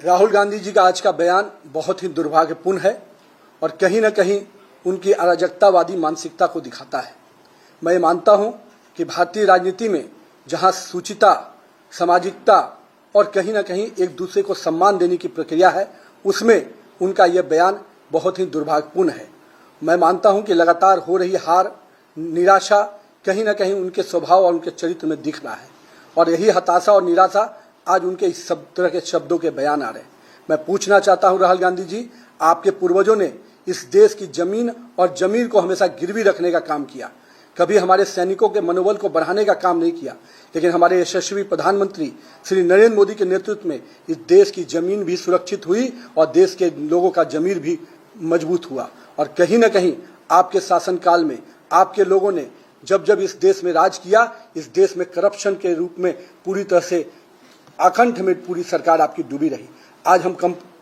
राहुल गांधी जी का आज का बयान बहुत ही दुर्भाग्यपूर्ण है और कहीं न कहीं उनकी अराजकतावादी मानसिकता को दिखाता है। मैं मानता हूं कि भारतीय राजनीति में जहां सूचिता, सामाजिकता और कहीं न कहीं एक दूसरे को सम्मान देने की प्रक्रिया है, उसमें उनका यह बयान बहुत ही दुर्भाग्यपूर्ण है। मैं मानता हूं कि लगातार हो रही हार, निराशा कहीं न कहीं उनके स्वभाव और उनके चरित्र में दिख रहा है और यही हताशा और निराशा आज उनके इस सब तरह के शब्दों के बयान आ रहे हैं। मैं पूछना चाहता हूं राहुल गांधी जी, आपके पूर्वजों ने इस देश की जमीन और जमीर को हमेशा गिरवी रखने का काम किया, कभी हमारे सैनिकों के मनोबल को बढ़ाने का काम नहीं किया, लेकिन हमारे यशस्वी प्रधानमंत्री श्री नरेंद्र मोदी के नेतृत्व में इस देश की जमीन भी सुरक्षित हुई और देश के लोगों का जमीर भी मजबूत हुआ। और कहीं न कहीं आपके शासनकाल में आपके लोगों ने जब जब इस देश में राज किया, इस देश में करप्शन के रूप में पूरी तरह से आखंड में पूरी सरकार आपकी डूबी रही। आज हम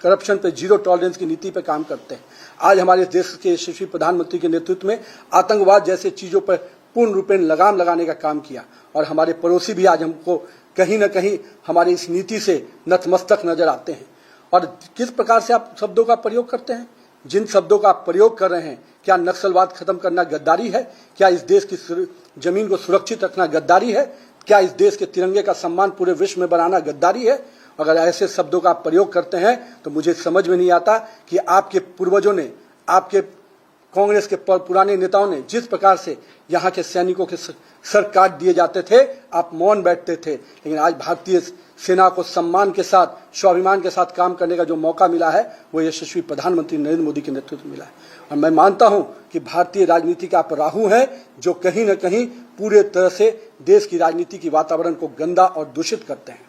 करप्शन पे जीरो टॉलरेंस की नीति पे काम करते हैं। आज हमारे देश के यशस्वी प्रधानमंत्री के नेतृत्व में आतंकवाद जैसे चीजों पर पूर्ण रूपेण लगाम लगाने का काम किया और हमारे पड़ोसी भी आज हमको कहीं न कहीं हमारी इस नीति से नतमस्तक नजर आते हैं। और किस प्रकार से आप शब्दों का प्रयोग करते हैं, जिन शब्दों का आप प्रयोग कर रहे हैं, क्या नक्सलवाद खत्म करना गद्दारी है? क्या इस देश की जमीन को सुरक्षित रखना गद्दारी है? क्या इस देश के तिरंगे का सम्मान पूरे विश्व में बढ़ाना गद्दारी है? अगर ऐसे शब्दों का आप प्रयोग करते हैं तो मुझे समझ में नहीं आता कि आपके पूर्वजों ने, आपके कांग्रेस के पुराने नेताओं ने जिस प्रकार से यहाँ के सैनिकों के सर काट दिए जाते थे, आप मौन बैठते थे, लेकिन आज भारतीय सेना को सम्मान के साथ, स्वाभिमान के साथ काम करने का जो मौका मिला है वो यशस्वी प्रधानमंत्री नरेंद्र मोदी के नेतृत्व में मिला है। और मैं मानता हूं कि भारतीय राजनीति का आप राहु हैं जो कहीं न कहीं पूरे तरह से देश की राजनीति की वातावरण को गंदा और दूषित करते हैं।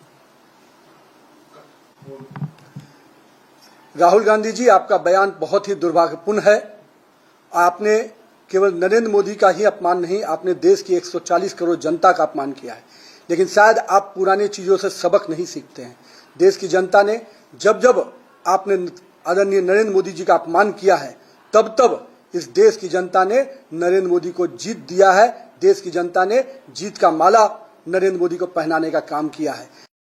राहुल गांधी जी, आपका बयान बहुत ही दुर्भाग्यपूर्ण है। आपने केवल नरेंद्र मोदी का ही अपमान नहीं, आपने देश की 140 करोड़ जनता का अपमान किया है। लेकिन शायद आप पुराने चीजों से सबक नहीं सीखते हैं। देश की जनता ने जब जब आपने आदरणीय नरेंद्र मोदी जी का अपमान किया है, तब तब इस देश की जनता ने नरेंद्र मोदी को जीत दिया है। देश की जनता ने जीत का माला नरेंद्र मोदी को पहनाने का काम किया है।